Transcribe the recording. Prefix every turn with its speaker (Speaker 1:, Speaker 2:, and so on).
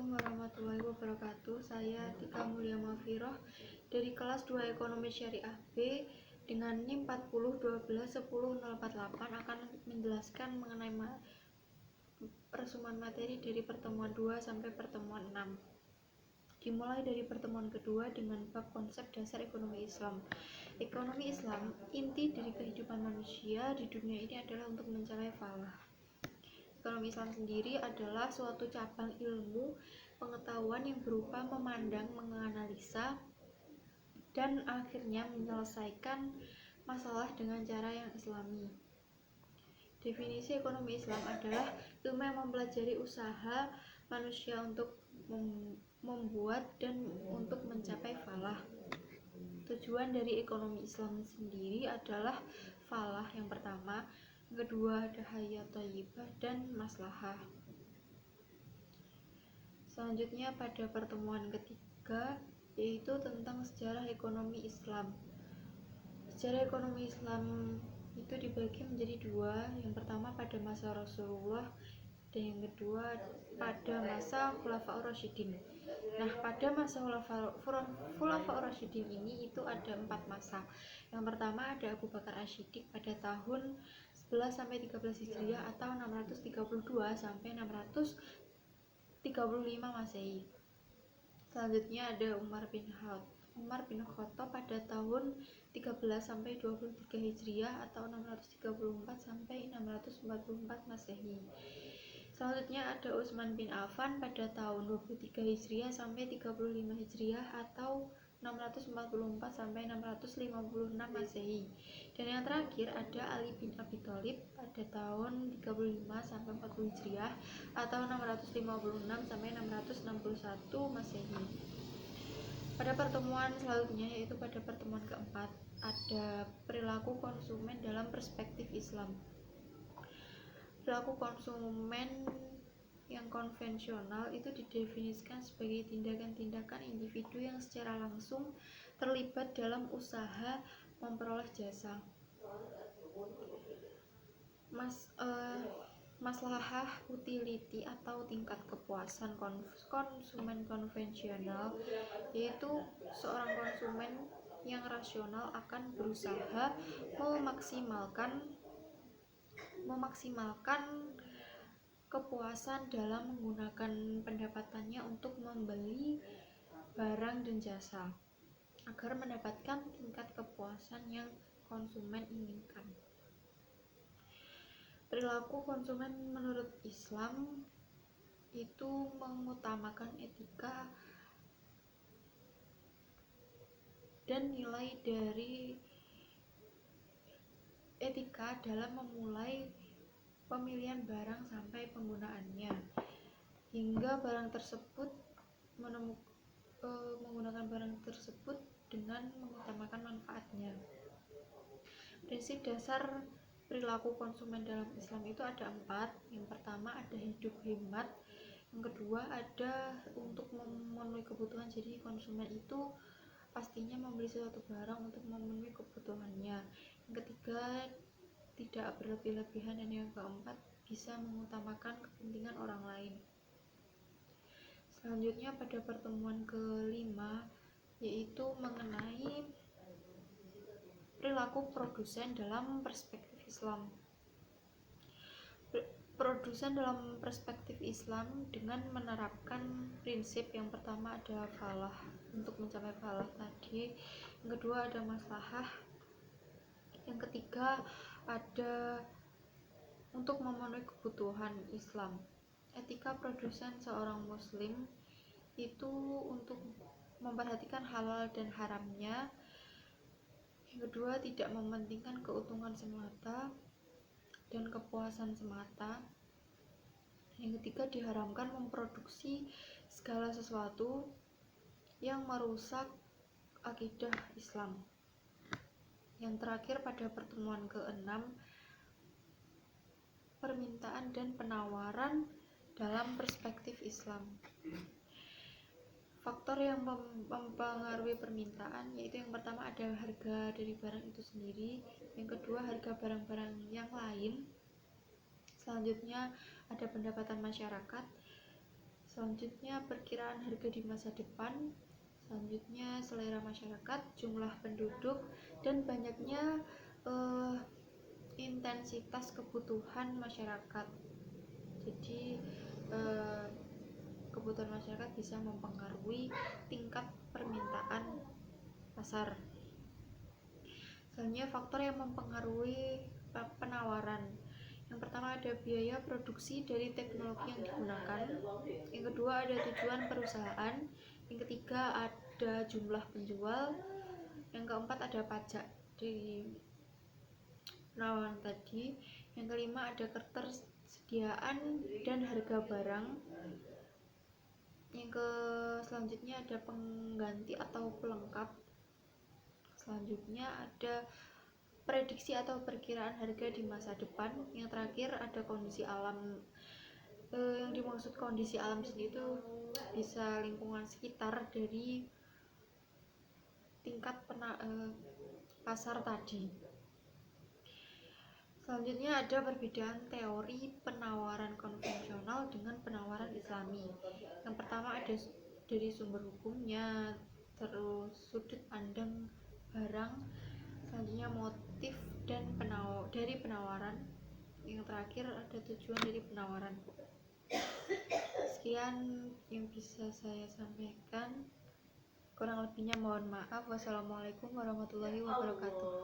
Speaker 1: Assalamualaikum warahmatullahi wabarakatuh. Saya Tika Mulia Mafiroh dari kelas 2 Ekonomi Syariah B dengan NIM 40121048 akan menjelaskan mengenai resuman materi dari pertemuan 2 sampai pertemuan 6. Dimulai dari pertemuan kedua dengan bab konsep dasar ekonomi Islam. Ekonomi Islam, inti dari kehidupan manusia di dunia ini adalah untuk mencapai falah. Ekonomi Islam sendiri adalah suatu cabang ilmu pengetahuan yang berupa memandang, menganalisa, dan akhirnya menyelesaikan masalah dengan cara yang islami. Definisi ekonomi Islam adalah ilmu yang mempelajari usaha manusia untuk membuat dan untuk mencapai falah. Tujuan dari ekonomi Islam sendiri adalah falah yang pertama, yang kedua ada hayat thayyibah dan maslahah. Selanjutnya pada pertemuan ketiga yaitu tentang sejarah ekonomi Islam. Sejarah ekonomi Islam itu dibagi menjadi dua, yang pertama pada masa Rasulullah dan yang kedua pada masa Khulafaur Rasyidin. Nah, pada masa Khulafaur Rasyidin ini itu ada 4 masa. Yang pertama ada Abu Bakar Asy-Syiddiq pada tahun 11 sampai 13 Hijriah atau 632 sampai 635 Masehi. Selanjutnya ada Umar bin Khattab pada tahun 13 sampai 23 Hijriah atau 634 sampai 644 Masehi. Selanjutnya ada Utsman bin Affan pada tahun 23 Hijriah sampai 35 Hijriah atau 644 sampai 656 Masehi. Dan yang terakhir ada Ali bin Abi Thalib pada tahun 35 sampai 40 Hijriah atau 656 sampai 661 Masehi. Pada pertemuan selanjutnya yaitu pada pertemuan keempat ada perilaku konsumen dalam perspektif Islam. Perilaku konsumen yang konvensional itu didefinisikan sebagai tindakan-tindakan individu yang secara langsung terlibat dalam usaha memperoleh jasa. Maslahah utility atau tingkat kepuasan konsumen konvensional yaitu seorang konsumen yang rasional akan berusaha memaksimalkan kepuasan dalam menggunakan pendapatannya untuk membeli barang dan jasa agar mendapatkan tingkat kepuasan yang konsumen inginkan. Perilaku konsumen menurut Islam itu mengutamakan etika dan nilai dari etika dalam memulai pemilihan barang sampai penggunaannya hingga barang tersebut menggunakan barang tersebut dengan mengutamakan manfaatnya. Prinsip dasar perilaku konsumen dalam Islam itu ada 4. Yang pertama ada hidup hemat, yang kedua ada untuk memenuhi kebutuhan, jadi konsumen itu pastinya membeli suatu barang untuk memenuhi kebutuhannya. Yang ketiga tidak berlebih-lebihan, dan yang keempat bisa mengutamakan kepentingan orang lain. Selanjutnya pada pertemuan kelima yaitu mengenai perilaku produsen dalam perspektif Islam. Produsen dalam perspektif Islam dengan menerapkan prinsip yang pertama ada falah, untuk mencapai falah tadi, yang kedua ada maslahah, yang ketiga ada untuk memenuhi kebutuhan Islam. Etika produsen seorang muslim itu untuk memperhatikan halal dan haramnya. Yang kedua tidak mementingkan keuntungan semata dan kepuasan semata. Yang ketiga diharamkan memproduksi segala sesuatu yang merusak akidah Islam. Yang terakhir pada pertemuan ke-6 permintaan dan penawaran dalam perspektif Islam. Faktor yang mempengaruhi permintaan yaitu yang pertama ada harga dari barang itu sendiri, yang kedua harga barang-barang yang lain, selanjutnya ada pendapatan masyarakat, Selanjutnya perkiraan harga di masa depan. Selanjutnya selera masyarakat, jumlah penduduk, dan banyaknya intensitas kebutuhan masyarakat. Jadi kebutuhan masyarakat bisa mempengaruhi tingkat permintaan pasar. Selanjutnya faktor yang mempengaruhi penawaran. Yang pertama ada biaya produksi dari teknologi yang digunakan. Yang kedua ada tujuan perusahaan. Yang ketiga ada jumlah penjual. Yang keempat ada pajak dari penawaran tadi. Yang kelima ada ketersediaan dan harga barang. Selanjutnya ada pengganti atau pelengkap. Selanjutnya ada prediksi atau perkiraan harga di masa depan. Yang terakhir ada kondisi alam. Yang dimaksud kondisi alam sendiri itu bisa lingkungan sekitar dari tingkat pasar tadi. Selanjutnya ada perbedaan teori penawaran konvensional dengan penawaran islami. Yang pertama ada dari sumber hukumnya, terus sudut pandang barang, selanjutnya motif dan dari penawaran. Yang terakhir ada tujuan dari penawaran. Sekian yang bisa saya sampaikan, kurang lebihnya mohon maaf. Wassalamualaikum warahmatullahi wabarakatuh.